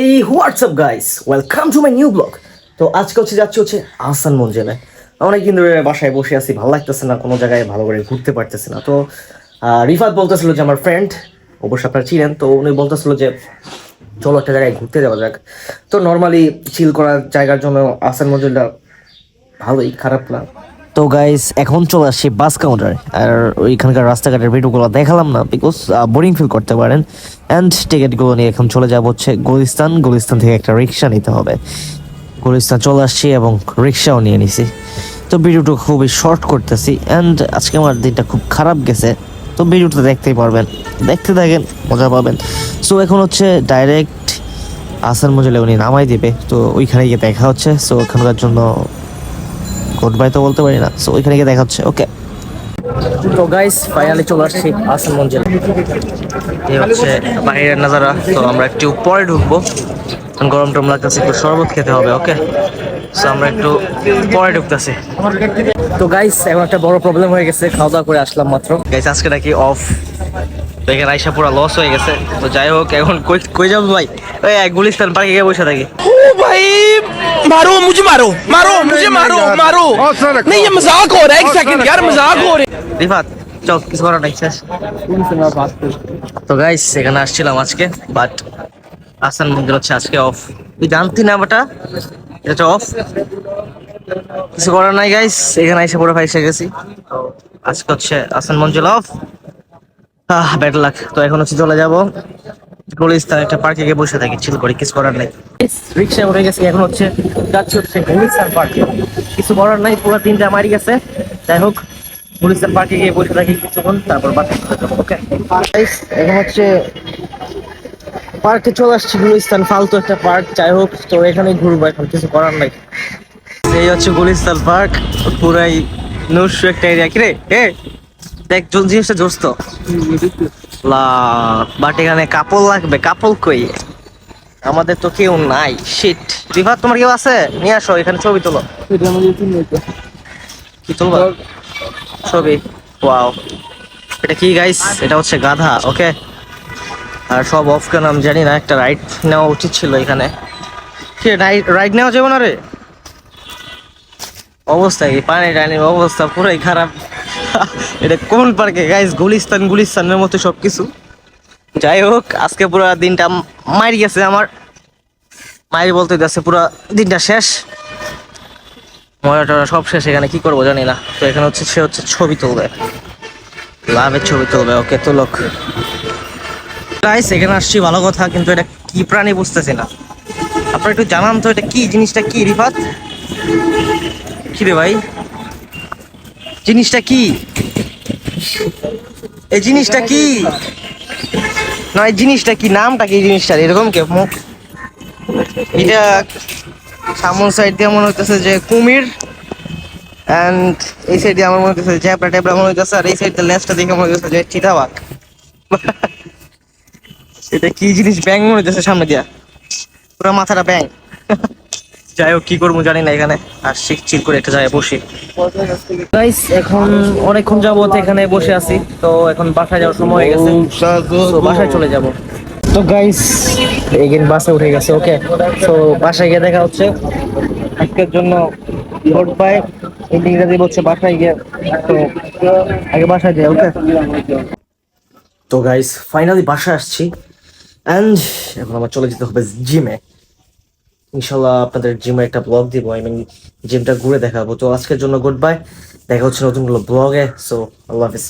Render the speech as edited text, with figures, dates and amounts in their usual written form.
Hey WhatsApp guys, welcome to my new blog. তো আজকে যাচ্ছি আহসান মঞ্জিলে। অনেকদিন ধরে বাসায় বসে আছি, ভালো লাগতেছে না, কোনো জায়গায় ভালো করে ঘুরতে পারতেছি না। তো রিফাত বলতেছিল যে আমার ফ্রেন্ড, অবশ্য আপনারা ছিলেন, তো উনি বলতেছিল যে চলো একটা জায়গায় ঘুরতে যাওয়া যাক। তো নর্মালি চিল করার জায়গার জন্য আহসান মঞ্জিলটা ভালোই, খারাপ না। তো গাইস এখন চলে আসছি বাস কাউন্টারে, আর ওইখানকার রাস্তাঘাটের ভিডিওগুলো দেখালাম না বিকজ বোরিং ফিল করতে পারেন। অ্যান্ড টিকিটগুলো নিয়ে এখন চলে যাব হচ্ছে গুলিস্তান। গুলিস্তান থেকে একটা রিক্সা নিতে হবে। গুলিস্তান চলে আসছি এবং রিক্সাও নিয়ে নিছি। তো ভিডিওটা খুবই শর্ট করতেছি, অ্যান্ড আজকে আমার দিনটা খুব খারাপ গেছে। তো ভিডিওটা দেখতেই পারবেন, দেখতে থাকেন, মজা পাবেন। সো এখন হচ্ছে ডাইরেক্ট আসার মজলে উনি নামাই দিবে, তো ওইখানে গিয়ে দেখা হচ্ছে। সো ওখানকার জন্য গুড বাই তো বলতে পারি না, সো ওইখানে গিয়ে দেখা হচ্ছে। ওকে, তো গাইস ফাইনালি চলে আসছি আসান মঞ্জিল। এই হচ্ছে বাইরের নাজারা। তো আমরা একটু পরে ঢুকবো, গরম টরম লাগতেছে, একটু শরবত খেতে হবে। ওকে, সো আমরা একটু পরে ঢুকতেছি। তো গাইস এখন একটা বড় প্রবলেম হয়ে গেছে, খাওয়া দাওয়া করে আসলাম মাত্র। গাইস আজকে নাকি অফ, তো এখানে আইসা পুরো লস হয়ে গেছে। তো যাই হোক, এখন কই যাবো ভাই? ওই গুলিস্তান পার্কে গিয়ে বসে থাকি। ओ भाई मारो मुझे मारो मारो मुझे मारो मारो नहीं ये मजाक हो रहा है एक सेकंड यार मजाक हो रहा है রিফাত চল, কিছু করার নাই, শেষ। তো গাইস এখানে আসছিলাম আজকে, বাট আসান মন্দির হচ্ছে আজকে অফ। তুই জানতি না বেটা এটা অফ? কিছু করার নাই গাইস, এখানে এসে পুরো ফাইসে গেছি। তো আজকে হচ্ছে আসান মঞ্জিল অফ। Bad luck. তো এখন হচ্ছে চলে যাবো গুলিস্তান, একটা পার্কে গিয়ে বসে থাকি, চিল করি, কিছু করার নাই। রিক্সায় উঠে গেছি, এখন হচ্ছে যাচ্ছি হচ্ছে গুলিস্তান পার্কে। কিছু করার নাই, পুরো দিনটা মারি গেছে। যাই হোক, গুলিস্তান পার্কে গিয়ে বসে থাকি কিছুক্ষণ, তারপর বাসায় চলে যাবো। ওকে এখন হচ্ছে পার্কে চলে আসছি, গুলিস্তান ফালতু একটা পার্ক। যাই হোক, তো এখানে ঘুরবো, এখন কিছু করার নাই। এই হচ্ছে গুলিস্তান পার্ক, পুরাই নস্য একটা এরিয়া। কিরে দেখ, জিনিসটা জোস তো বাট এখানে কাপল লাগবে। কাপল কই? আমাদের তো কেউ নাই। শিট। রিফাত তোমার কেউ আছে? নিয়ে আসো, এখানে ছবি তোলো। কি তুলবো? ছবি। ওয়াও, এটা কি গাইস? এটা হচ্ছে গাধা। ওকে, আর সব অফ কেন আমি জানি না, একটা রাইড নেওয়া উচিত ছিল এখানে। কি রাইড নেওয়া যাবে না রে? অবস্থা কি, পানি টানির অবস্থা পুরাই খারাপ। এটা কোন পার্কে গাইস? গুলিস্তানের মতো সবকিছু। যাই হোক, আজকে পুরো দিনটা মারি গেছে আমার। মারি বলতে যাচ্ছে, পুরো দিনটা শেষ, মজা টরা সব শেষ। এখানে কি করবো জানি না। তো এখানে হচ্ছে সে হচ্ছে ছবি তুলবে, লাভের ছবি তুলবে। ওকে, তো লোক গাইস এখানে আসছি ভালো কথা, কিন্তু এটা কি প্রাণী বুঝতেছি না। আপনারা একটু জানান তো, এটা কি জিনিসটা? কি রিফাত? কি রে ভাই, জিনিসটা কি? এই জিনিসটা কি? না, এই জিনিসটা কি? নামটা কি জিনিসটার? এরকম কে মুখ? এটা সামন সাইড দিয়ে মনে হইতেছে যে কুমির, এন্ড এই সাইড দিয়ে আমার মনে হইতেছে জ্যাবরা ট্যাবরা মনে হইতেছে, আর এই সাইড দিয়ে লেজটা দেখে মনে হইতেছে যে চিতাবাঘ। এটা কি জিনিস? ব্যাং মনে হইতেছে সামনে দিয়া, পুরো মাথাটা ব্যাং। যাই হোক, কি করবো জানি না। এখানে আর চিল করে একটা জায়গায় বসি। গাইস এখন অনেকক্ষণ যাবত এখানে বসে আছি, তো এখন বাসায় যাওয়ার সময় হয়ে গেছে, তো বাসায় চলে যাব। তো গাইস এগেন বাসে উঠে গেছে। ওকে, তো বাসায় গিয়ে দেখা হচ্ছে। আজকের জন্য গুড বাই। ইংরেজি বলছে বাসায় গিয়ে, তো আগে বাসায় যাই। ওকে, তো গাইস ফাইনালি বাসায় আসছি, অ্যান্ড এখন আমার চলে যেতে হবে জিমে। ইনশাল্লাহ আপনাদের জিমে একটা ব্লগ দিব, আই মিন জিমটা ঘুরে দেখাবো। তো আজকের জন্য গুড বাই, দেখা হচ্ছে নতুন ব্লগে। সো আল্লাহ হাফিজ।